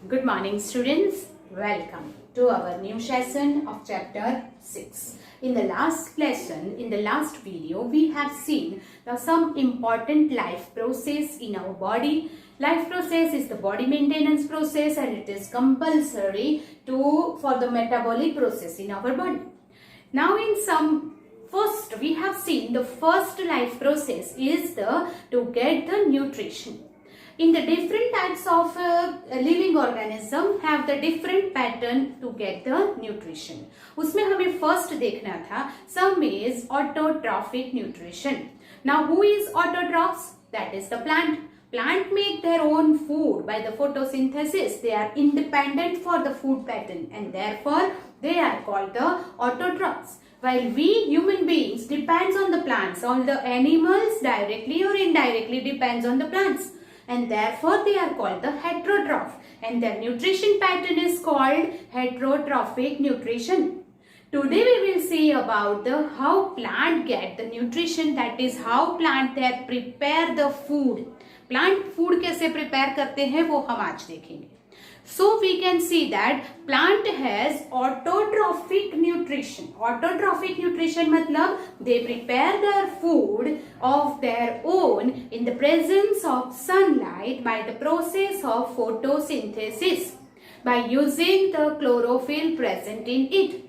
Good morning, students. Welcome to our new session of chapter 6. In the last lesson, in the last video, we have seen some important life process in our body. Life process is the body maintenance process and it is compulsory for the metabolic process in our body. Now first we have seen the first life process is to get the nutrition. In the different types of living organism have the different pattern to get the nutrition. उसमें हमें first देखना था some is autotrophic nutrition. Now who is autotrophs? That is the plant. Plant make their own food by the photosynthesis. They are independent for the food pattern and therefore they are called the autotrophs. While we human beings depends on the plants, all the animals directly or indirectly depends on the plants. And therefore they are called the heterotroph and their nutrition pattern is called heterotrophic nutrition. Today we will see about how plant get the nutrition, that is how plant they prepare the food. Plant food कैसे prepare करते हैं वो हम आज देखेंगे. So we can see that plant has autotrophic nutrition. Autotrophic nutrition मतलब they prepare their food of their own in the presence of sunlight by the process of photosynthesis by using the chlorophyll present in it.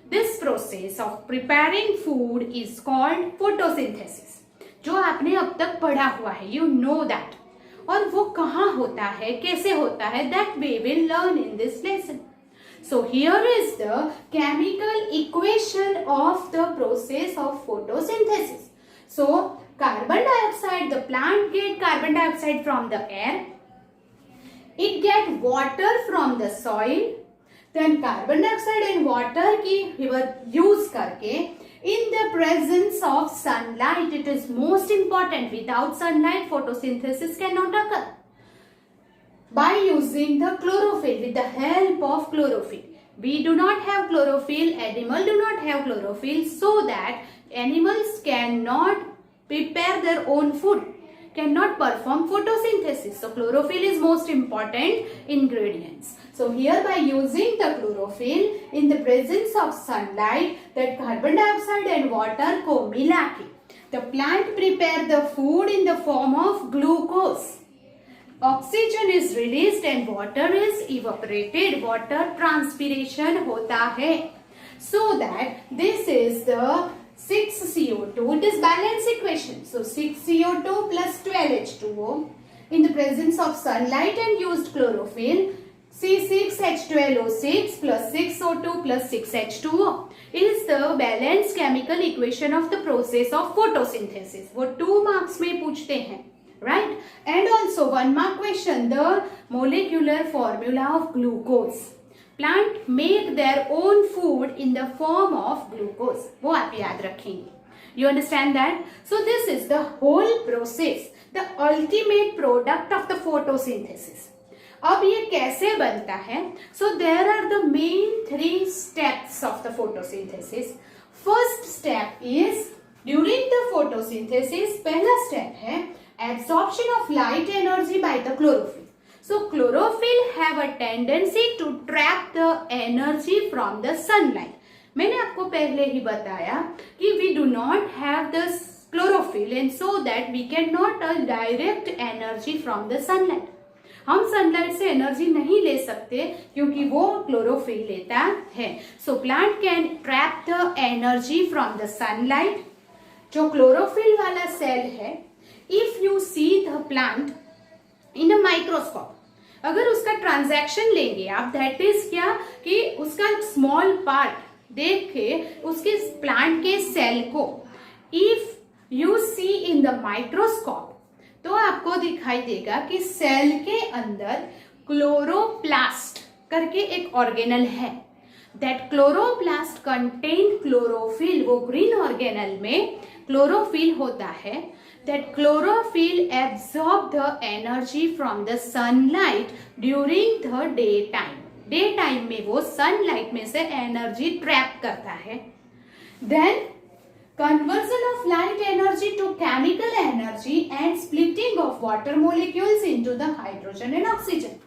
This process of preparing food is called photosynthesis. जो आपने अब तक पढ़ा हुआ है, you know that. और वो कहाँ होता है, कैसे होता है, that we will learn in this lesson. So here is the chemical equation of the process of photosynthesis. So carbon dioxide, the plant get carbon dioxide from the air. It get water from the soil. Then carbon dioxide and water की use करके in the presence of sunlight, it is most important. Without sunlight, photosynthesis cannot occur. By using the chlorophyll, with the help of chlorophyll. We do not have chlorophyll, animals do not have chlorophyll, so that animals cannot prepare their own food, cannot perform photosynthesis. So chlorophyll is most important ingredients. So here by using the chlorophyll in the presence of sunlight, that carbon dioxide and water को मिला के the plant prepare the food in the form of glucose. Oxygen is released and water is evaporated. Water transpiration होता है. So that this is the 6 CO2. It is balance equation. So 6 CO2 plus 12 H2O in the presence of sunlight and used chlorophyll. C6H12O6 plus 6O2 plus 6H2O is the balanced chemical equation of the process of photosynthesis. वो 2 marks में पूछते हैं, right? And also 1 mark question, the molecular formula of glucose. Plant make their own food in the form of glucose. वो आप याद रखेंगे. You understand that? So this is the whole process, the ultimate product of the photosynthesis. अब ये कैसे बनता है? So there are the main 3 steps of the photosynthesis. First step is during the photosynthesis, पहला step है absorption of light energy by the chlorophyll. So chlorophyll have a tendency to trap the energy from the sunlight. मैंने आपको पहले ही बताया कि we do not have the chlorophyll and so that we cannot direct energy from the sunlight. हम sunlight से energy नहीं ले सकते क्योंकि वो क्लोरोफिल लेता है. So plant can trap the energy from the sunlight. जो क्लोरोफिल वाला सेल है, if you see the plant in a microscope, अगर उसका ट्रांजैक्शन लेंगे आप, दैट इज क्या कि उसका स्मॉल पार्ट देख के उसके प्लांट के सेल को if you see in the microscope तो आपको दिखाई देगा कि सेल के अंदर क्लोरोप्लास्ट करके एक ऑर्गेनल है. That chloroplast contain chlorophyll. वो ग्रीन ऑर्गेनल में क्लोरोफिल होता है. That chlorophyll absorb the energy from the sunlight during the day time. Day time में वो सनलाइट में से एनर्जी ट्रैप करता है. Then conversion of light energy to chemical energy and splitting of water molecules into the hydrogen and oxygen.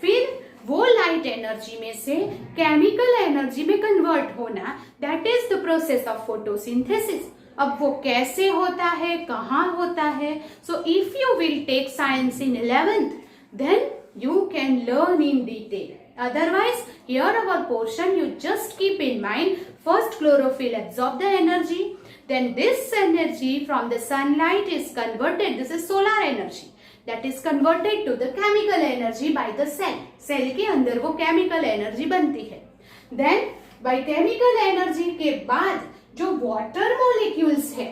फिर वो light energy में से केमिकल एनर्जी में कन्वर्ट होना, that is the process of photosynthesis. अब वो कैसे होता है, कहाँ होता है? So if you will take science in 11th, then you can learn in detail. Otherwise, here our portion, you just keep in mind, first chlorophyll absorb the energy, then this energy from the sunlight is converted, this is solar energy, that is converted to the chemical energy by the cell. Cell के अंदर वो chemical energy बनती है. Then by chemical energy के बाद जो water molecules है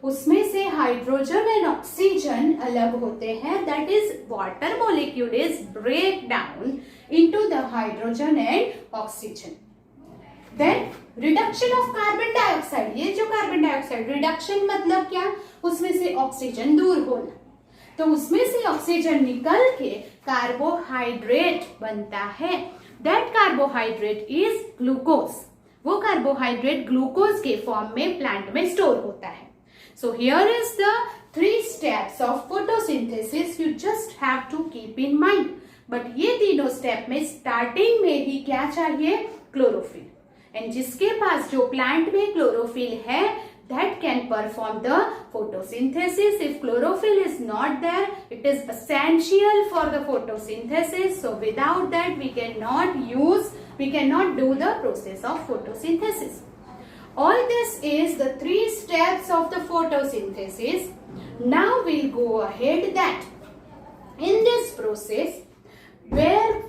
उसमें से हाइड्रोजन एंड ऑक्सीजन अलग होते हैं, that is water molecule is break down into the hydrogen and oxygen. Then reduction of carbon dioxide, ये जो कार्बन डाइऑक्साइड रिडक्शन मतलब क्या, उसमें से ऑक्सीजन दूर होना, तो उसमें से ऑक्सीजन निकल के कार्बोहाइड्रेट बनता है, दैट कार्बोहाइड्रेट इज ग्लूकोज। वो कार्बोहाइड्रेट ग्लूकोज के फॉर्म में प्लांट में स्टोर होता है। So here is the 3 steps of photosynthesis, you just have to keep in mind. But ये तीनों स्टेप में स्टार्टिंग में ही क्या चाहिए, क्लोरोफिल, एंड जिसके पास जो प्लांट में क्लोरोफिल है that can perform the photosynthesis. If chlorophyll is not there, it is essential for the photosynthesis. So without that we cannot do the process of photosynthesis. All this is the 3 steps of the photosynthesis. Now we'll go ahead that in this process,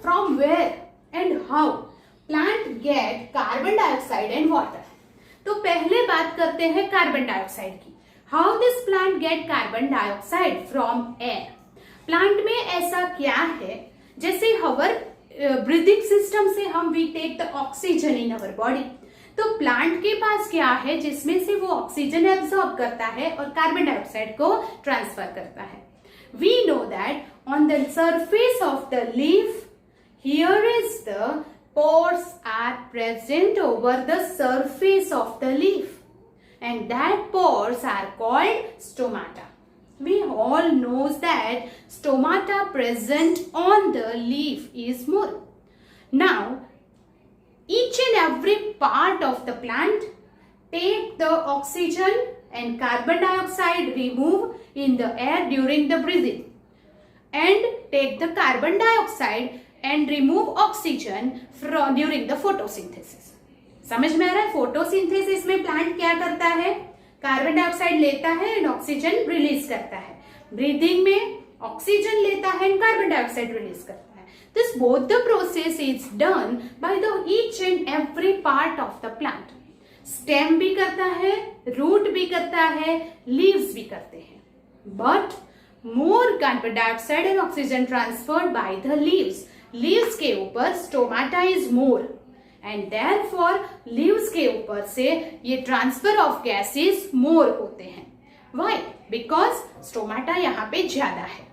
from where and how plant get carbon dioxide and water. तो पहले बात करते हैं carbon dioxide की। How this plant get carbon dioxide from air? Plant में ऐसा क्या है, जैसे our breathing system से हम we take the oxygen in our body, तो प्लांट के पास क्या है जिसमें से वो ऑक्सीजन एब्सॉर्ब करता है और कार्बन डाइऑक्साइड को ट्रांसफर करता है। We know that on the surface of the leaf here is the pores are present over the surface of the leaf, and that pores are called stomata. We all knows that stomata present on the leaf is more. Now each and every part of the plant take the oxygen and carbon dioxide remove in the air during the breathing, and take the carbon dioxide and remove oxygen from during the photosynthesis. समझ में आ रहा है? Photosynthesis में plant क्या करता है, carbon dioxide लेता है एंड ऑक्सीजन रिलीज करता है। ब्रीदिंग में ऑक्सीजन लेता है एंड कार्बन डाइऑक्साइड रिलीज करता है। This both the process is done by the each and every part of the plant. Stem भी करता है, रूट भी करता है, लीव्स भी करते हैं, but more carbon dioxide and oxygen transferred by the leaves. Leaves के ऊपर stomata is more and therefore leaves के ऊपर से ये ट्रांसफर ऑफ गैसेस मोर होते हैं। व्हाई? बिकॉज स्टोमाटा यहाँ पे ज्यादा है।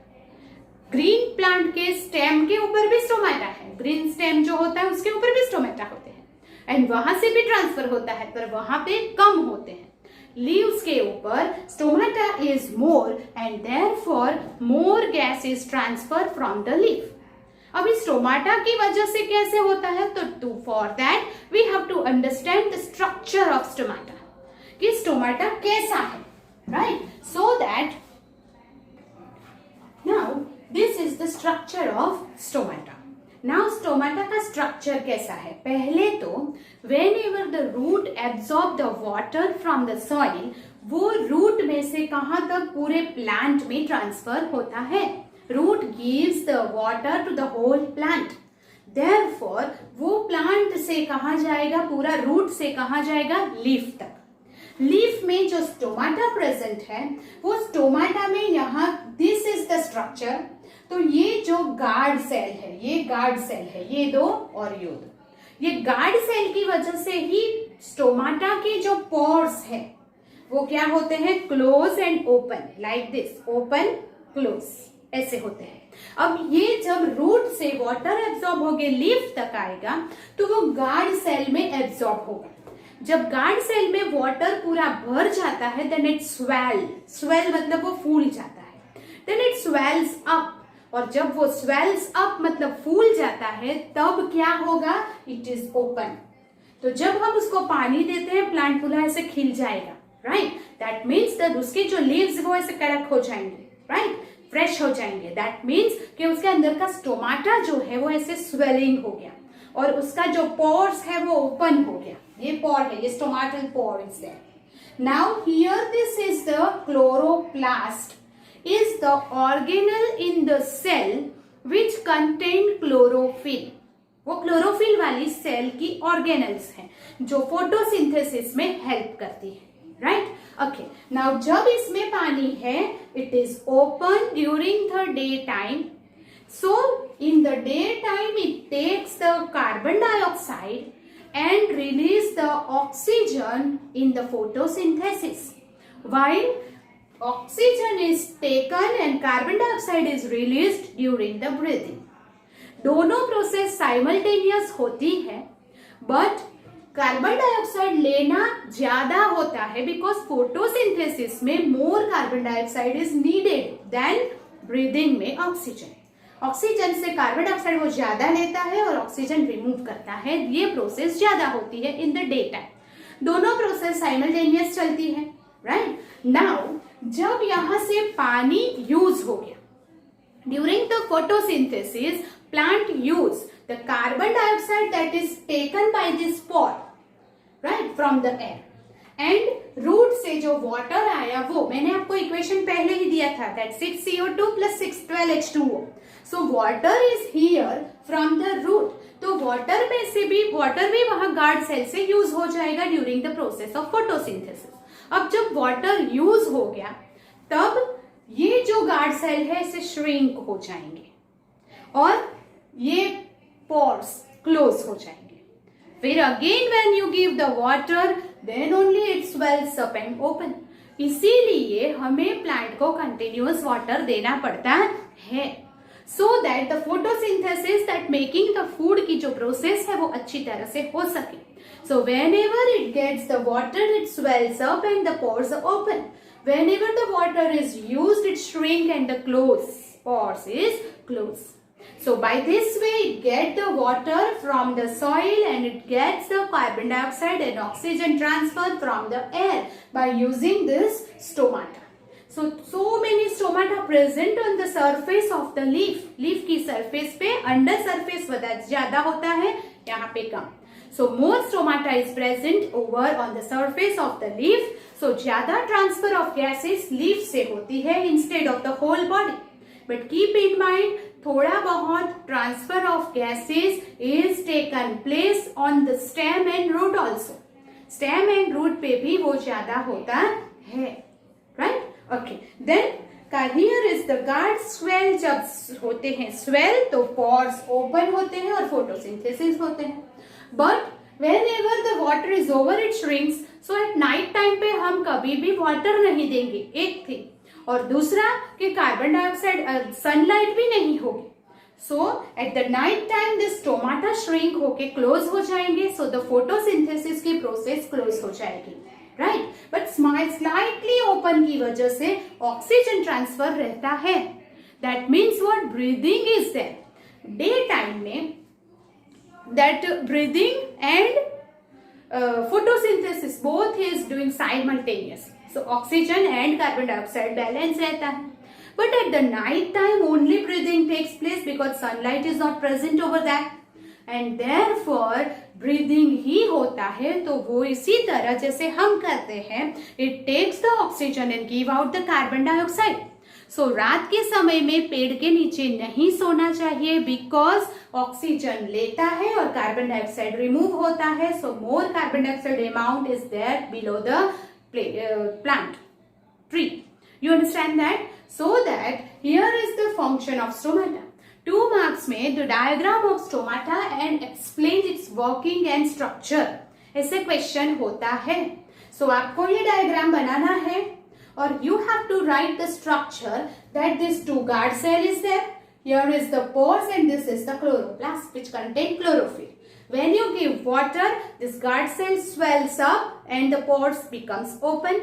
ग्रीन प्लांट के स्टेम के ऊपर भी स्टोमाटा है, ग्रीन स्टेम जो होता है उसके ऊपर भी स्टोमाटा होते हैं एंड वहां से भी ट्रांसफर होता है, पर वहां पे कम होते हैं। लीव्स के ऊपर stomata is more and therefore more gas is transfer from the leaf. अभी स्टोमाटा की वजह से कैसे होता है, तो for that we have to understand the structure of stomata, कि स्टोमाटा कैसा है, right? So that now this is the structure of stomata. Now stomata का स्ट्रक्चर कैसा है? पहले तो whenever the root absorb the water from the soil, वो root में से कहां तक, पूरे प्लांट में ट्रांसफर होता है। Root gives the water to the whole plant, therefore वो प्लांट से कहां जाएगा, पूरा रूट से कहां जाएगा, लीफ तक। लीफ में जो स्टोमाटा प्रेजेंट है, वो स्टोमाटा में यहाँ दिस इज द स्ट्रक्चर। तो ये जो गार्ड सेल है, ये गार्ड सेल है, ये दो और ये दो, ये गार्ड सेल की वजह से ही स्टोमाटा के जो पोर्स है वो क्या होते हैं, close and open, like this, open close ऐसे होते हैं। अब ये जब रूट से वाटर एब्सॉर्ब होके लीफ तक आएगा तो वो गार्ड सेल में एब्सॉर्ब होगा। जब गार्ड सेल में वाटर पूरा भर जाता है, देन इट स्वेल मतलब वो फूल जाता है, देन इट स्वेल्स अप, और जब वो स्वेल्स अप मतलब फूल जाता है तब क्या होगा, इट इज ओपन। तो जब हम उसको पानी देते हैं प्लांट पूरा ऐसे खिल जाएगा, राइट। दैट मीन्स दैट उसके जो लीव्स वो ऐसे कड़क हो जाएंगे, राइट, फ्रेश हो जाएंगे। दैट मीन्स कि उसके अंदर का स्टोमाटा जो है वो ऐसे स्वेलिंग हो गया और उसका जो पोर्स है वो ओपन हो गया। ये पोर है, ये stomatal pore is there. Now here this is the chloroplast is the organelle in the cell which contain chlorophyll। वो क्लोरोफिल वाली सेल की ऑर्गेनल्स हैं जो फोटोसिंथेसिस में हेल्प करती है, राइट। ओके, नाउ जब इसमें पानी है it is open during the day time. So in the day time it takes the carbon dioxide and release the oxygen in the photosynthesis. While oxygen is taken and carbon dioxide is released during the breathing। दोनों process simultaneous होती है, but carbon dioxide लेना ज्यादा होता है because photosynthesis में more carbon dioxide is needed then breathing में oxygen. Oxygen से कार्बन डाइऑक्साइड वो ज्यादा लेता है और ऑक्सीजन रिमूव करता है। ये प्रोसेस ज्यादा होती है इन द डे टाइम। दोनों प्रोसेस साइमल्टेनियस चलती है, राइट। नाउ जब यहां से पानी यूज हो गया during the photosynthesis, plant use the carbon dioxide that is taken by this pore, right, from the air, and root से जो water आया वो मैंने आपको इक्वेशन पहले ही दिया था, that 6CO2 plus 612H2O। so water is here from the root। तो water में से भी water भी वहां गार्ड सेल से यूज हो जाएगा during the process of photosynthesis. अब जब water यूज हो गया तब ये जो गार्ड सेल है इसे श्रिंक हो जाएंगे और ये पोर्स क्लोज हो जाएंगे। फिर again when you give the water then only it swells up and open. इसीलिए हमें प्लांट को कंटिन्यूअस वाटर देना पड़ता है so that the photosynthesis, that making the food की जो प्रोसेस है वो अच्छी तरह से हो सके। So whenever it gets the water it swells up and the pores open. Whenever the water is used, it shrink and the pores is closed. So by this way, it gets the water from the soil and it gets the carbon dioxide and oxygen transfer from the air by using this stomata. So many stomata present on the surface of the leaf. Leaf की surface पे under surface ज़्यादा होता है, यहाँ पे कम। So more stomata is present over on the surface of the leaf. So ज्यादा transfer of gases leaf से होती है instead of the whole body. But keep in mind थोड़ा बहुत transfer of gases is taken place on the stem and root also. Stem and root पे भी वो ज्यादा होता है, right? Okay. Then here is the guard swell। जब होते हैं swell तो pores open होते हैं और photosynthesis होते हैं। But whenever the water is over it shrinks। so at night time पे हम कभी भी वाटर नहीं देंगे, एक थी, और दूसरा कि कार्बन डाइऑक्साइड सनलाइट भी नहीं होगी। So at the night time this stomata shrink होके क्लोज हो जाएंगे। सो द फोटोसिंथेसिस की प्रोसेस क्लोज हो जाएगी, राइट। बट स्लाइटली ओपन की वजह से ऑक्सीजन ट्रांसफर रहता है। That means what, breathing is there. Day time में that breathing and photosynthesis both is doing simultaneously। so oxygen and carbon dioxide balance रहता है। but at the night time only breathing takes place because sunlight is not present over that and therefore breathing ही होता है। तो वो इसी तरह जैसे हम करते हैं, it takes the oxygen and give out the carbon dioxide। सो रात के समय में पेड़ के नीचे नहीं सोना चाहिए बिकॉज ऑक्सीजन लेता है और कार्बन डाइऑक्साइड रिमूव होता है। So more carbon dioxide amount is there below the plant tree. You understand that? So that here is the function of stomata. 2 marks में the diagram of stomata and explain its working and structure, ऐसे question होता है। सो आपको ये diagram बनाना है or you have to write the structure that this 2 guard cell is there. Here is the pores and this is the chloroplast which contain chlorophyll. When you give water, this guard cell swells up and the pores becomes open.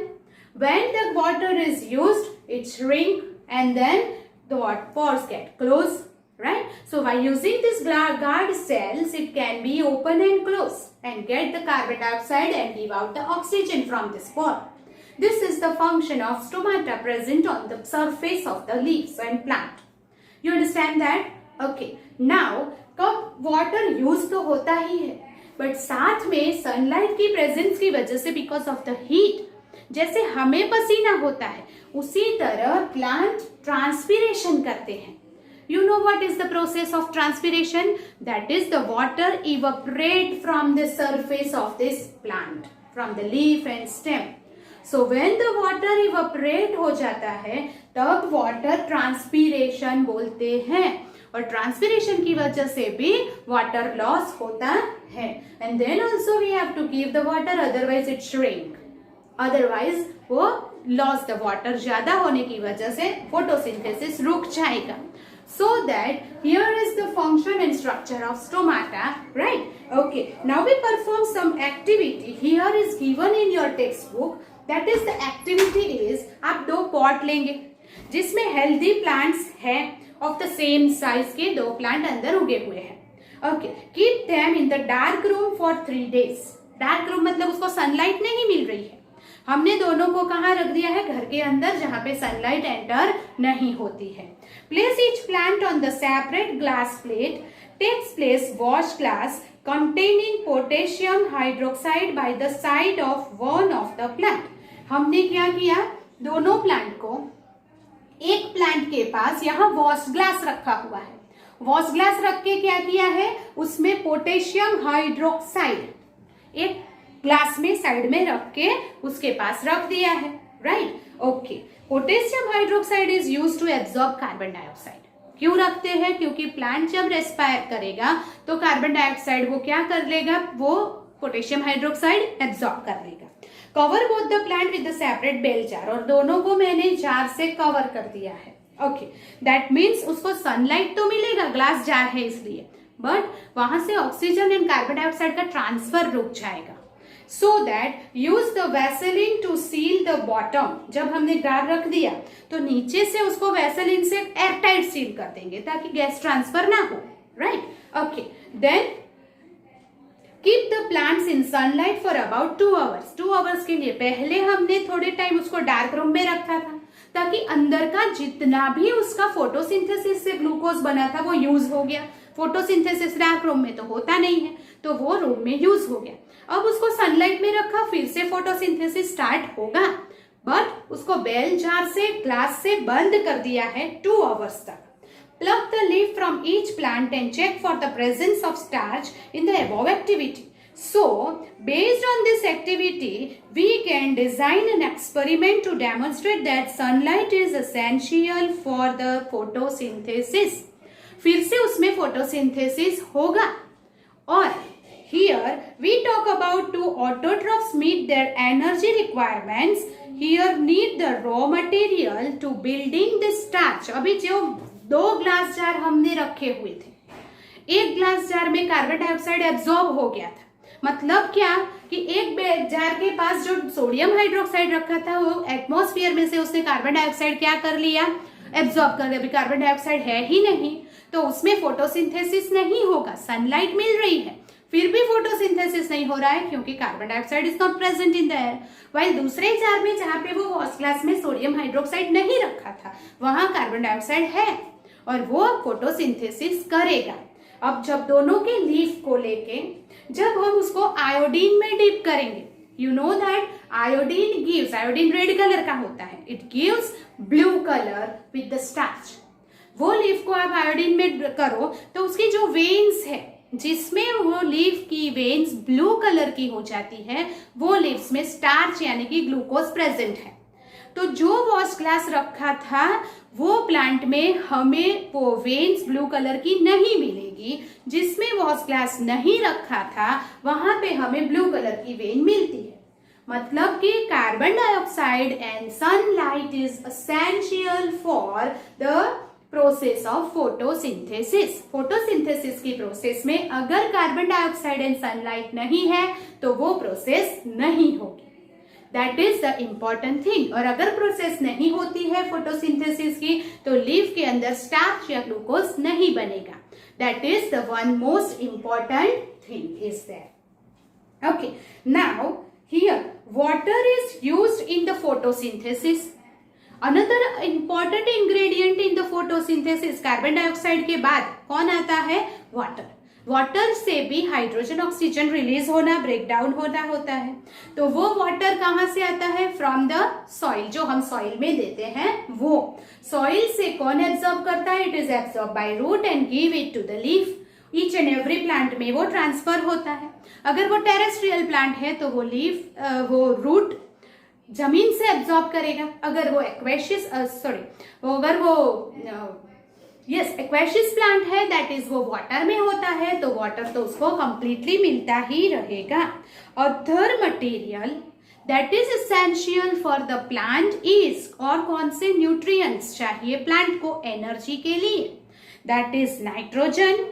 When the water is used, it shrink and then the pores get closed, right? So by using this guard cells, it can be open and close and get the carbon dioxide and give out the oxygen from this pore. This is the function of stomata present on the surface of the leaves and plant. You understand that? Okay. Now, कब water use तो होता ही है, but साथ में sunlight की presence की वजह से because of the heat, जैसे हमें पसीना होता है उसी तरह प्लांट ट्रांसपीरेशन करते हैं. You know what is the process of transpiration? That is the water evaporate from the surface of this plant, from the leaf and stem. So when the water evaporate हो जाता है तब water transpiration बोलते हैं, और transpiration की वजह से भी वाटर लॉस होता है. And then also we have to keep the water, otherwise it shrink. Otherwise वो लॉस द वाटर ज्यादा होने की वजह से फोटोसिंथेसिस रुक जाएगा. So that here is the function and structure of stomata, right? Okay, now we perform some activity. Here is given in your textbook. That is the activity is, आप 2 pot लेंगे जिसमें हेल्दी प्लांट्स है of the same size के 2 plant अंदर उगे हुए हैं. Okay, keep them in the dark room for 3 days. Dark room मतलब उसको सनलाइट नहीं मिल रही है. हमने दोनों को कहाँ रख दिया है? घर के अंदर, जहाँ पे सनलाइट एंटर नहीं होती है. Place each plant on the separate glass plate. Takes place wash glass containing potassium hydroxide by the side of one of the plant. हमने क्या किया? दोनों प्लांट को, एक प्लांट के पास यहाँ वॉश ग्लास रखा हुआ है. वॉश ग्लास रख के क्या किया है? उसमें पोटेशियम हाइड्रोक्साइड एक ग्लास में साइड में रख के उसके पास रख दिया है. Right? Okay. Potassium hydroxide is used to absorb carbon dioxide. क्यों रखते हैं? क्योंकि प्लांट जब रेस्पायर करेगा तो कार्बन डाइऑक्साइड वो क्या कर लेगा? वो पोटेशियम हाइड्रोक्साइड एब्जॉर्ब कर लेगा. Cover both the plant with the separate bail jar, और दोनों को मैंने जार से कवर कर दिया है. ओके, दैट मीन्स उसको सनलाइट तो मिलेगा, ग्लास जार है इसलिए, बट वहां से ऑक्सीजन एंड कार्बन डाइऑक्साइड का ट्रांसफर रुक जाएगा. So that use the Vaseline to seal the bottom. जब हमने जार रख दिया तो नीचे से उसको वैसेलिन से एयरटाइट सील कर देंगे ताकि गैस ट्रांसफर ना हो. Right? Okay. Then keep the plants in sunlight for about 2 hours. 2 hours के लिए पहले हमने थोड़े टाइम उसको डार्क रूम में रखा था ताकि अंदर का जितना भी उसका फोटोसिंथेसिस से ग्लूकोज बना था वो यूज हो गया. फोटोसिंथेसिस डार्क रूम में तो होता नहीं है, तो वो रूम में यूज हो गया. अब उसको सनलाइट में रखा, फिर से फोटोसिंथेसिस स्टार्ट होगा, बट उसको बेल जार से, ग्लास से बंद कर दिया है 2 आवर्स तक. Pluck the leaf from each plant and check for the presence of starch in the above activity. So, based on this activity, we can design an experiment to demonstrate that sunlight is essential for the photosynthesis. फिर से उसमें photosynthesis होगा. और here we talk about 2 autotrophs meet their energy requirements. Here need the raw material to building the starch. अभी जो 2 glass jar हमने रखे हुए थे, एक ग्लास जार में कार्बन डाइऑक्साइड एब्जॉर्ब हो गया था. मतलब क्या कि एक जार के पास जो सोडियम हाइड्रोक्साइड रखा था वो एटमॉस्फेयर में से उसने कार्बन डाइऑक्साइड क्या कर लिया? एब्जॉर्ब कर लिया. अभी कार्बन डाइऑक्साइड है ही नहीं, तो उसमें फोटोसिंथेसिस नहीं होगा. सनलाइट मिल रही है फिर भी फोटोसिंथेसिस नहीं हो रहा है क्योंकि carbon dioxide is not present in the air. While दूसरे जार में जहाँ पे वो वॉश ग्लास में सोडियम हाइड्रोक्साइड नहीं रखा था वहां कार्बन डाइऑक्साइड है और वो फोटोसिंथेसिस करेगा. अब जब दोनों के लीफ को लेके जब हम उसको आयोडीन में डिप करेंगे, you know that iodine gives, iodine red colour का होता है, it gives blue colour with the starch. वो लीफ को आप आयोडीन में करो तो उसकी जो वेन्स है जिसमें वो लीफ की वेन्स ब्लू कलर की हो जाती है, वो लीव्स में स्टार्च यानी कि ग्लूकोज प्रेजेंट है. तो जो वॉश ग्लास रखा था वो प्लांट में हमें वो वेन्स ब्लू कलर की नहीं मिलेगी. जिसमें वॉश ग्लास नहीं रखा था वहां पे हमें ब्लू कलर की वेन मिलती है. मतलब कि carbon dioxide and sunlight is essential for the process of photosynthesis. Photosynthesis की प्रोसेस में अगर कार्बन डाइऑक्साइड एंड सनलाइट नहीं है तो वो प्रोसेस नहीं होगी. That is the important thing. और अगर प्रोसेस नहीं होती है फोटोसिंथेसिस की तो लीफ के अंदर स्टार्च या ग्लूकोज नहीं बनेगा। That is the one most important thing is there. Okay, now here water is used in the photosynthesis. Another important ingredient in the photosynthesis, carbon dioxide के बाद कौन आता है? वाटर। वाटर से भी हाइड्रोजन ऑक्सीजन रिलीज होना, break down होना होता है। तो वो वाटर कहाँ से आता है? फ्रॉम द सॉइल, जो हम सॉइल में देते हैं वो। सॉइल से कौन एब्जॉर्ब करता है? It is absorb by root and give it to the leaf. Each and every plant में वो ट्रांसफर होता है। अगर वो टेरेस्ट्रियल प्लांट है तो वो रूट जमीन से एब्जॉर्ब करेगा। अगर वो एक्वेशियस एक्वेशियस प्लांट है, दैट इज वो वाटर में होता है, तो वाटर तो उसको कंप्लीटली मिलता ही रहेगा। Other material that is essential for the plant is, और कौन से न्यूट्रिएंट्स चाहिए प्लांट को एनर्जी के लिए? That is nitrogen,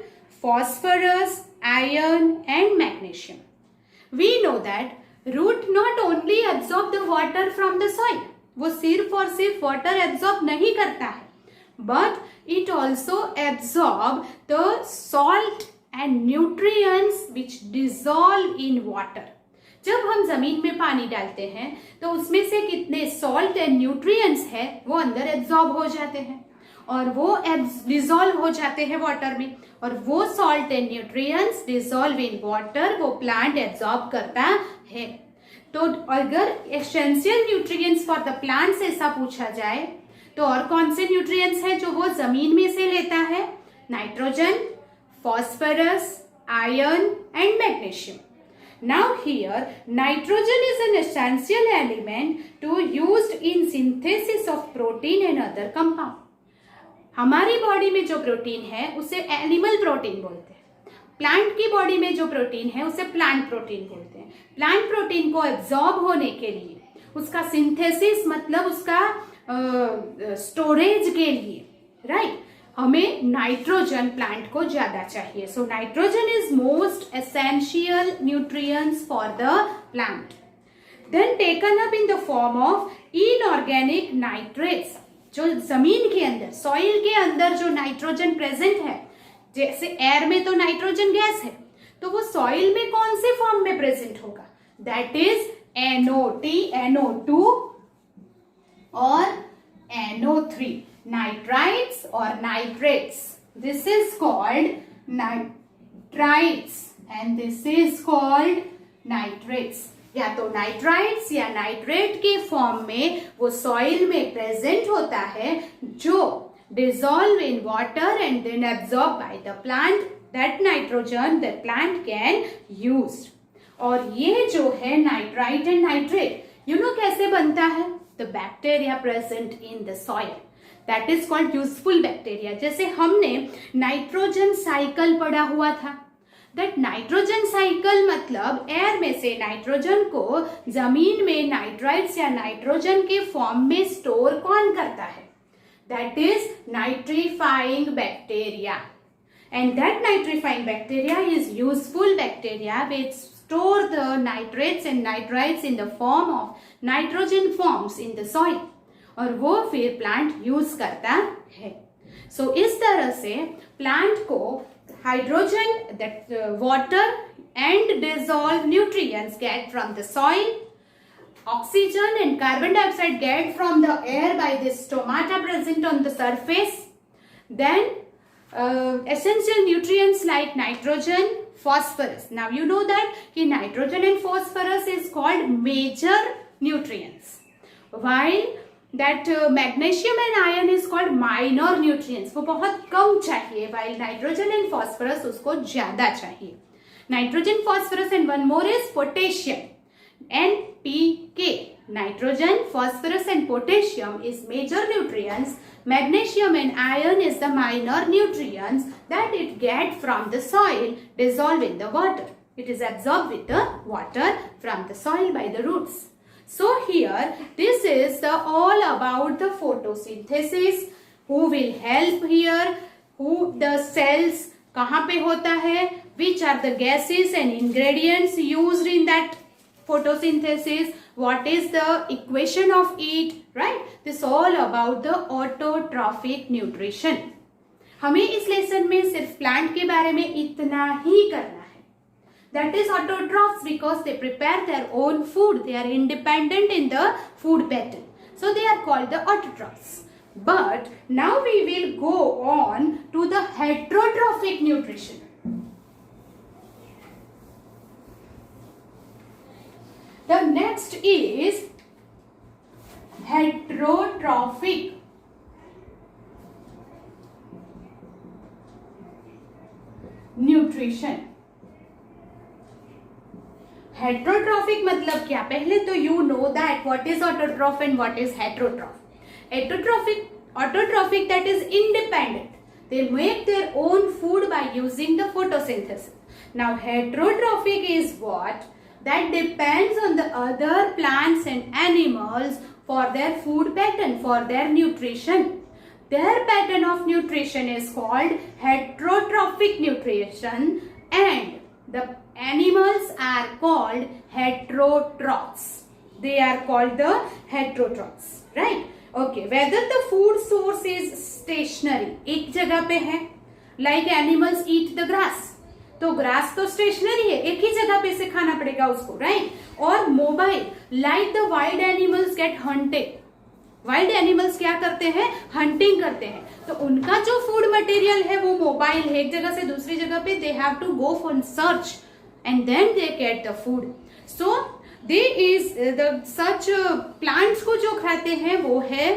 phosphorus, iron and magnesium. We know that root not only absorb the water from the soil, वो सिर्फ और सिर्फ वाटर एब्जॉर्ब नहीं करता है, but it also absorb the salt and nutrients which dissolve in water. जब हम जमीन में पानी डालते हैं तो उसमें से कितने सॉल्ट एंड न्यूट्रिएंट्स है वो अंदर एब्जॉर्ब हो जाते हैं और वो डिजॉल्व हो जाते हैं वाटर में, और वो salt and nutrients dissolve in water वो प्लांट एब्जॉर्ब करता है। तो अगर essential nutrients for the plants ऐसा पूछा जाए तो और कौन से न्यूट्रिएंट्स है जो वो जमीन में से लेता है? Nitrogen, phosphorus, iron and magnesium. Now here nitrogen is an essential element to used in synthesis of protein and other compound. हमारी बॉडी में जो प्रोटीन है उसे एनिमल प्रोटीन बोलते हैं। प्लांट की बॉडी में जो प्रोटीन है उसे प्लांट प्रोटीन बोलते हैं। प्लांट प्रोटीन को एब्जॉर्ब होने के लिए, उसका सिंथेसिस मतलब उसका स्टोरेज के लिए, राइट, हमें नाइट्रोजन प्लांट को ज्यादा चाहिए। So nitrogen is most essential nutrients for the plant. Then taken up in the form of inorganic nitrates. जो जमीन के अंदर, सॉइल के अंदर जो नाइट्रोजन प्रेजेंट है, जैसे एयर में तो नाइट्रोजन गैस है, तो वो सॉइल में कौन से फॉर्म में प्रेजेंट होगा? दैट इज NOT, NO2 और NO3, nitrites or nitrates. This is called nitrites and this is called nitrates. या तो नाइट्राइट्स या नाइट्रेट के फॉर्म में वो सॉइल में प्रेजेंट होता है, जो dissolve in water and then absorb by the plant. That nitrogen the plant can use. और ये जो है nitrite and nitrate, you know कैसे बनता है? The bacteria present in the soil, that is called useful bacteria. जैसे हमने nitrogen cycle पढ़ा हुआ था, दैट नाइट्रोजन साइकिल मतलब एयर में से नाइट्रोजन को जमीन में नाइट्राइट्स या नाइट्रोजन के फॉर्म में स्टोर कौन करता है? That is nitrifying bacteria. And that nitrifying bacteria is useful bacteria which store the nitrates and nitrites in the form of nitrogen forms in the soil, और वो फिर प्लांट यूज करता है। सो इस तरह से प्लांट को hydrogen, that water and dissolved nutrients get from the soil, oxygen and carbon dioxide get from the air by the stomata present on the surface. Then essential nutrients like nitrogen, phosphorus. Now you know that कि nitrogen and phosphorus is called major nutrients, while that magnesium and iron is called minor nutrients. वो बहुत कम चाहिए, while nitrogen and phosphorus उसको ज्यादा चाहिए। Nitrogen, phosphorus and one more is potassium, NPK. Nitrogen, phosphorus and potassium is major nutrients. Magnesium and iron is the minor nutrients that it get from the soil, dissolved in the water. It is absorbed with the water from the soil by the roots. So here this is all about the photosynthesis. Who will help here? Who the cells कहाँ पे होता है? Which are the gases and ingredients used in that photosynthesis, what is the equation of it, right? This all about the autotrophic nutrition. हमें इस lesson में सिर्फ plant के बारे में इतना ही करना है. That is autotrophs because they prepare their own food. They are independent in the food pattern. So they are called the autotrophs. But now we will go on to the heterotrophic nutrition. The next is heterotrophic nutrition. Heterotrophic मतलब क्या? पहले तो you know that what is autotroph and what is heterotroph. Autotrophic that is independent. They make their own food by using the photosynthesis. Now heterotrophic is what? That depends on the other plants and animals for their food pattern, for their nutrition. Their pattern of nutrition is called heterotrophic nutrition and the animals are called heterotrophs. They are called the heterotrophs, right? Okay, whether the food source is stationary, एक जगह पे है, like animals eat the grass. तो grass तो stationery है, एक ही जगह पे से खाना पड़ेगा उसको, राइट? और mobile, like the wild animals get hunted. Wild animals क्या करते हैं? हंटिंग करते हैं. तो उनका जो फूड मटेरियल है वो मोबाइल है. एक जगह से दूसरी जगह पे they have to go for search and then they get the food. So they is the such plants को जो खाते हैं वो है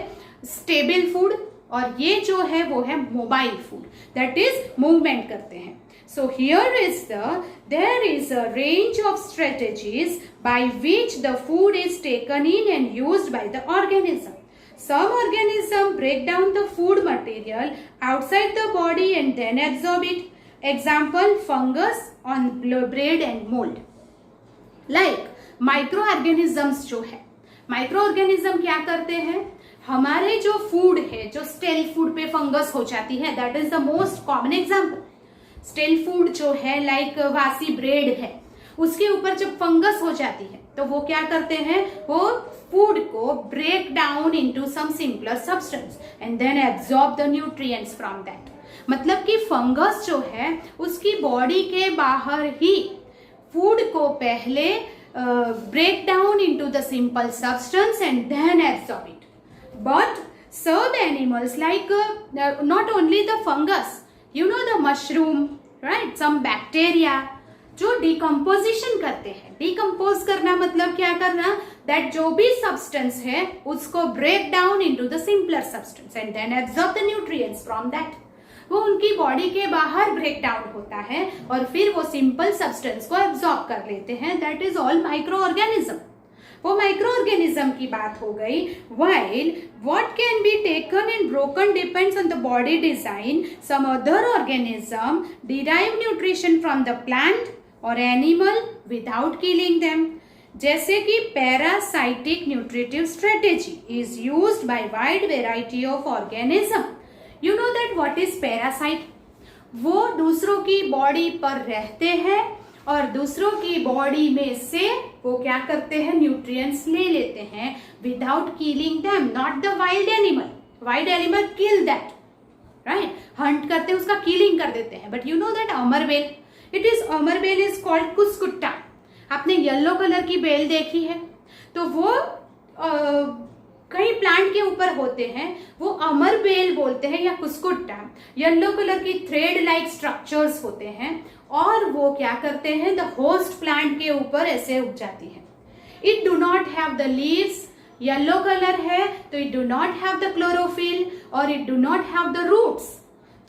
स्टेबल फूड और ये जो है वो है mobile food, that is movement करते हैं. So here there is a range of strategies by which the food is taken in and used by the organism. Some organisms break down the food material outside the body and then absorb it. Example, fungus on bread and mold. Like microorganisms जो है, microorganism क्या करते हैं? हमारे जो food है, जो stele food पे फंगस हो जाती है, that is the most common example. Stele food जो है लाइक वासी ब्रेड है, उसके ऊपर जब फंगस हो जाती है तो वो क्या करते हैं? वो फूड को break down into some simpler substance and then absorb the nutrients from that. मतलब कि फंगस जो है उसकी बॉडी के बाहर ही फूड को पहले break down into the simple substance and then absorb it. But some animals like not only the fungus, you know the mushroom, right? Some bacteria जो डिकम्पोजिशन करते हैं. डिकम्पोज करना मतलब क्या करना? दैट जो भी सब्सटेंस है उसको break down into the simpler substance and then absorb the nutrients from that. वो उनकी बॉडी के बाहर ब्रेक डाउन होता है और फिर वो सिंपल सब्सटेंस को एब्जॉर्ब कर लेते हैं. That is all micro organism. वो माइक्रो ऑर्गेनिज्म की बात हो गई. While what can be taken and broken depends on the body design. Some other organism derive nutrition from the plant or animal without killing them. जैसे कि parasitic nutritive strategy is used by wide variety of organism. You know that what is parasite? वो दूसरों की body पर रहते हैं और दूसरों की बॉडी में से वो क्या करते हैं? न्यूट्रिएंट्स ले लेते हैं without killing them. Not the wild animal. Wild animal kill that, right? Hunt करते हैं, उसका किलिंग कर देते हैं. बट यू नो दैट अमरबेल, इट इज अमरबेल इज कॉल्ड कुस्कुट्टा. आपने येलो कलर की बेल देखी है तो वो कई प्लांट के ऊपर होते हैं, वो अमरबेल बोलते हैं या कुस्कुट्टा. येलो कलर की थ्रेड लाइक स्ट्रक्चर्स होते हैं और वो क्या करते हैं? द होस्ट प्लांट के ऊपर ऐसे उग जाती है. It do not have the leaves. Yellow colour है तो it do not have the chlorophyll और it do not have the roots.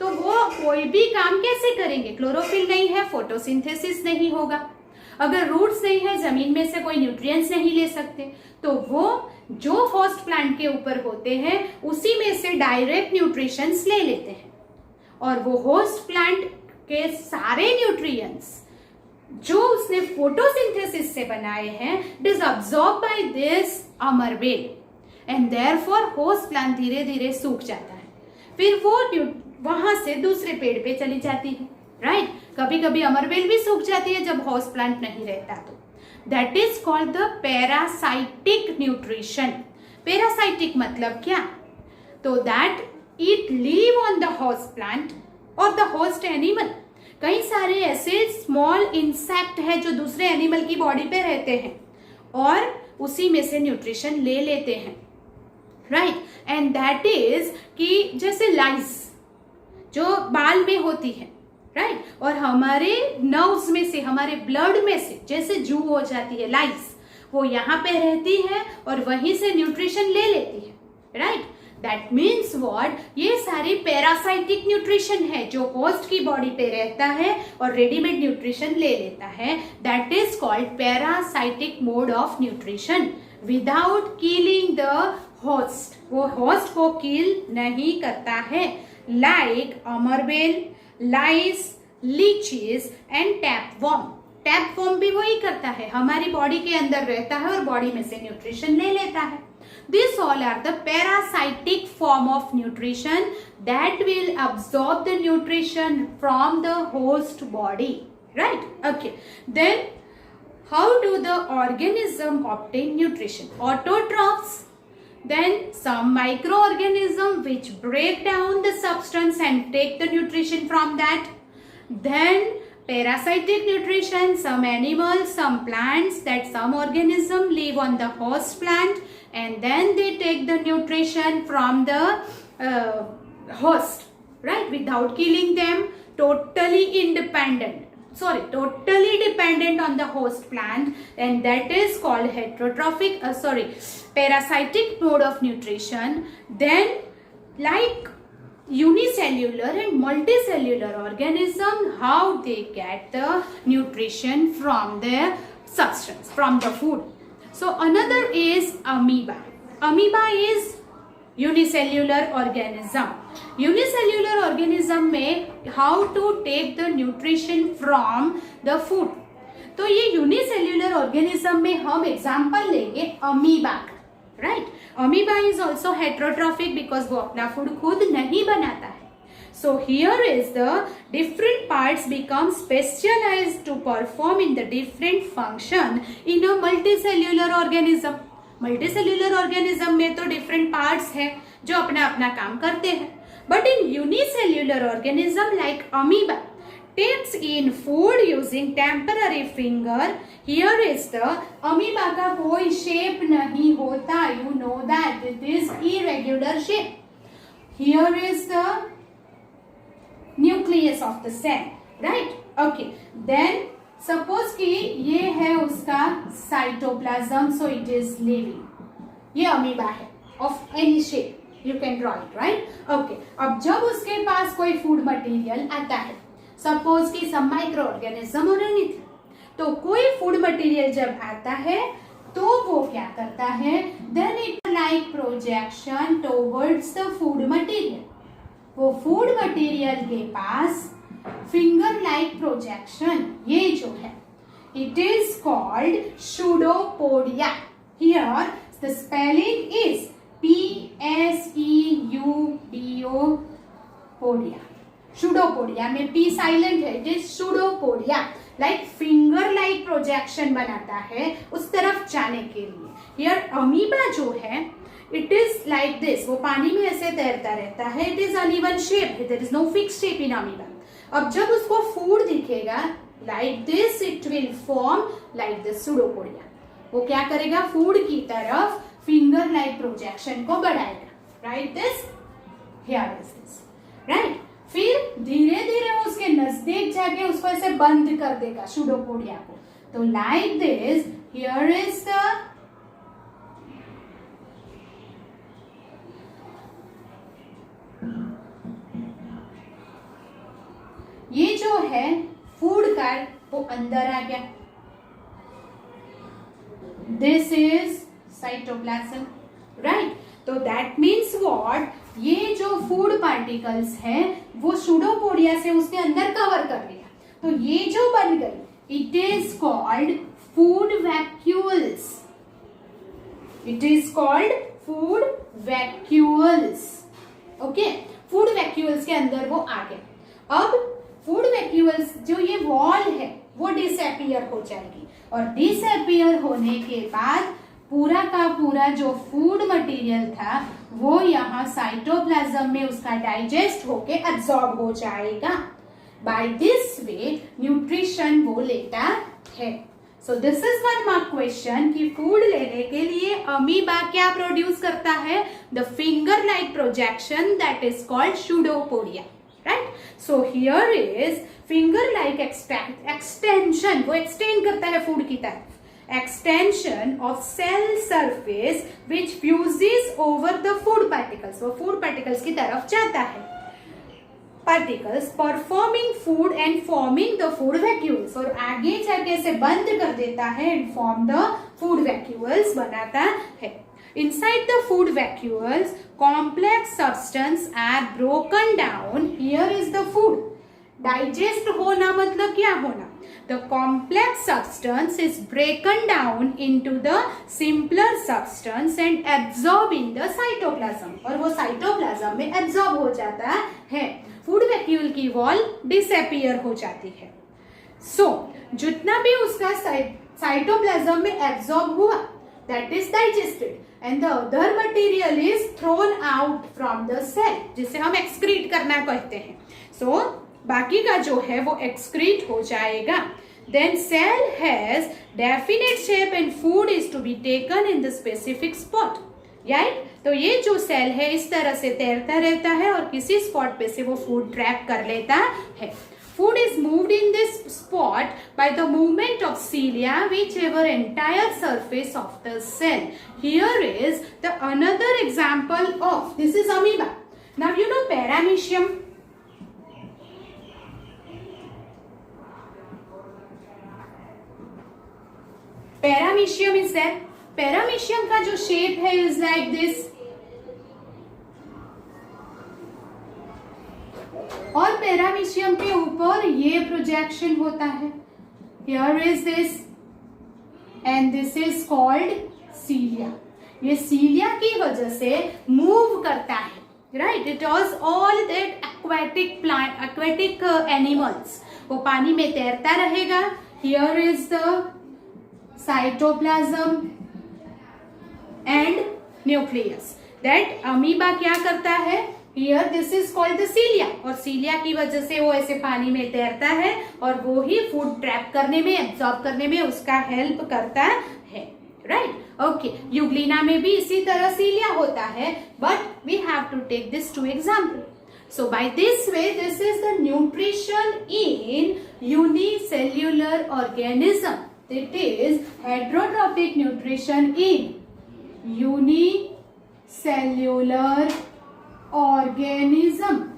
तो वो कोई भी काम कैसे करेंगे? क्लोरोफिल नहीं है, फोटोसिंथेसिस नहीं होगा. अगर रूट्स नहीं है, जमीन में से कोई न्यूट्रिएंट्स नहीं ले सकते. तो वो जो होस्ट प्लांट के ऊपर होते हैं उसी में से डायरेक्ट न्यूट्रिशंस ले लेते हैं और वो होस्ट प्लांट के सारे न्यूट्रिएंट्स जो उसने फोटोसिंथेसिस से बनाए हैं it is absorb by this अमरबेल एंड देयरफॉर होस्ट प्लांट धीरे धीरे सूख जाता है. फिर वो वहां से दूसरे पेड़ पे चली जाती है, राइट? कभी कभी अमरबेल भी सूख जाती है जब होस्ट प्लांट नहीं रहता. तो that is called the parasitic nutrition. Parasitic मतलब क्या? तो that it live on the host plant और द होस्ट एनिमल। कई सारे ऐसे स्मॉल इंसेक्ट है जो दूसरे एनिमल की बॉडी पे रहते हैं और उसी में से न्यूट्रिशन ले लेते हैं, राइट। एंड दैट इज कि जैसे लाइस जो बाल में होती है, राइट, और हमारे नर्व्स में से, हमारे ब्लड में से जैसे जू हो जाती है लाइस, वो यहाँ पे रहती है और वहीं से न्यूट्रिशन ले लेती है, राइट। दैट मीन्स व्हाट, ये सारी पैरासाइटिक न्यूट्रिशन है जो होस्ट की बॉडी पे रहता है और रेडीमेड न्यूट्रिशन ले लेता है। That is called parasitic mode of nutrition without killing the host. वो होस्ट को किल नहीं करता है। लाइक अमरबेल, lice, leeches and tapeworm. Tapeworm भी वही करता है, हमारी बॉडी के अंदर रहता है और बॉडी में से न्यूट्रिशन ले लेता है। These all are the parasitic form of nutrition that will absorb the nutrition from the host body, right? Okay. Then, how do the organism obtain nutrition? Autotrophs. Then some microorganisms which break down the substance and take the nutrition from that. Then parasitic nutrition, some animals, some plants, that some organism live on the host plant and then they take the nutrition from the host, right, without killing them, totally dependent on the host plant, and that is called parasitic mode of nutrition. Then like unicellular and multicellular organism, how they get the nutrition from the substance, from the food. So another is amoeba. Amoeba is unicellular organism. Unicellular organism में how to take the nutrition from the food. तो ये unicellular organism में हम example लेंगे amoeba, right? Amoeba is also heterotrophic because वो अपना food खुद नहीं बनाता है. So here is the different parts become specialized to perform in the different function in a multicellular organism. Multicellular organism में तो different parts है जो अपना अपना काम करते हैं. But in unicellular organism like amoeba takes in food using temporary finger. Here is the amoeba का कोई shape नहीं होता. You know that it is irregular shape. Here is the nucleus of the cell, right? Okay. Then suppose कि ये है उसका cytoplasm, so it is living. ये amoeba है of any shape. You can draw it, right? Okay. अब जब उसके पास कोई food material आता है, suppose कि some microorganism or anything, तो कोई food material जब आता है तो वो क्या करता है? Then it like projection towards the food material. वो फूड मटेरियल के पास फिंगर लाइक प्रोजेक्शन, ये जो है it is called pseudopodia. Here the spelling is PSEUDO podia. Pseudopodia में P साइलेंट है, it is pseudopodia. Like finger like projection बनाता है उस तरफ जाने के लिए. हियर अमीबा जो है इट इज लाइक दिस, वो पानी में ऐसे तैरता रहता है. It is uneven shape, there is no fix shape in amoeba. अब जब उसको फूड दिखेगा like this, it will form like this pseudopodia. वो क्या करेगा? फूड की तरफ फिंगर लाइक प्रोजेक्शन को बढ़ाएगा. Right this, here is this, right. फिर धीरे धीरे वो उसके नजदीक जाके उसको ऐसे बंद कर देगा सूडोपोडिया को. तो like this, here is the ये जो है फूड का वो अंदर आ गया. This is cytoplasm, right. तो दैट मीन्स व्हाट, ये जो फूड पार्टिकल्स है वो सूडोपोडिया से उसके अंदर कवर कर लिया. तो ये जो बन गई it is called food vacuoles. It is called food vacuoles. Okay, food vacuoles के अंदर वो आ गए. अब फूड वैक्यूल्स जो ये वॉल है वो डिसअपियर हो जाएगी और डिसअपियर होने के बाद पूरा का पूरा जो फूड मटेरियल था वो यहाँ साइटोप्लाज्म में उसका डाइजेस्ट होके एब्जॉर्ब हो जाएगा। बाय दिस वे न्यूट्रिशन वो लेता है। So this is one mark question कि फूड लेने के लिए अमीबा क्या प्रोड्यूस करता है? The finger like projection that is called pseudopodia, right? So here is finger like extension, वो एक्सटेंड करता है फूड की तरफ। Extension of cell surface which fuses over the food particles, वो food particles की तरफ जाता है। Particles performing food and forming the food vacuoles, और आगे जाके से बंद कर देता है and form the food vacuoles बनाता है। Inside the food vacuoles, complex substance are broken down. Here is the food. Digest होना मतलब क्या होना? The complex substance is broken down into the simpler substance and absorbed in the cytoplasm, और वो cytoplasm में absorb हो जाता है। फूड वैक्यूल की वॉल डिसअपियर हो जाती है। सो जितना भी उसका साइटोप्लाज्म में एब्जॉर्ब हुआ that is digested and the other material is thrown out from the cell, जिसे हम excrete करना कहते हैं। So बाकी का जो है वो excrete हो जाएगा। Then cell has definite shape and food is to be taken in the specific spot, right? तो ये जो सेल है इस तरह से तैरता रहता है और किसी स्पॉट पे से वो फूड ट्रैप कर लेता है। Food is moved in this spot by the movement of cilia whichever entire surface of the cell. Here is the another example of, this is amoeba. Now you know paramecium. Paramecium is there. Paramecium का जो shape है is like this. और paramecium के ऊपर ये projection होता है। Here is this and this is called cilia. ये cilia की वजह से मूव करता है, right? It was all that aquatic animals. वो पानी में तैरता रहेगा। Here is the cytoplasm and nucleus. That amoeba क्या करता है? Here this is called the cilia, और cilia की वजह से वो ऐसे पानी में तैरता है और वो ही फूड ट्रैप करने में, एब्जॉर्ब करने में उसका हेल्प करता है, राइट? ओके, यूग्लिना में भी इसी तरह cilia होता है, but we have to take this two example. So by this way, this is the nutrition in unicellular organism. It is heterotrophic nutrition in unicellular organism.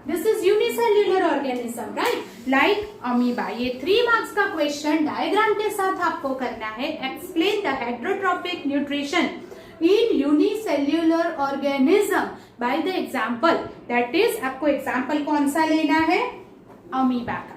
This is unicellular organism, right? Like amoeba. ये 3 marks का question diagram के साथ आपको करना है। Explain the heterotrophic nutrition in unicellular organism by the example. That is, आपको example कौन सा लेना है? Amoeba का.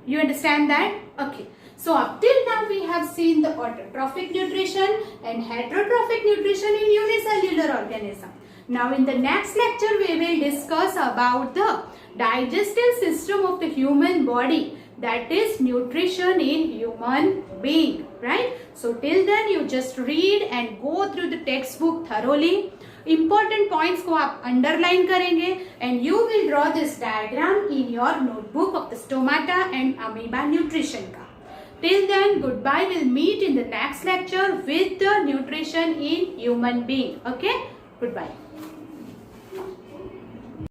You understand that? Okay. So up till now we have seen the autotrophic nutrition and heterotrophic nutrition in unicellular organism. Now in the next lecture we will discuss about the digestive system of the human body, that is nutrition in human being, right? So till then you just read and go through the textbook thoroughly. Important points को आप underline करेंगे and you will draw this diagram in your notebook of the stomata and amoeba nutrition का. Till then, goodbye. We'll meet in the next lecture with the nutrition in human being. Okay? Goodbye.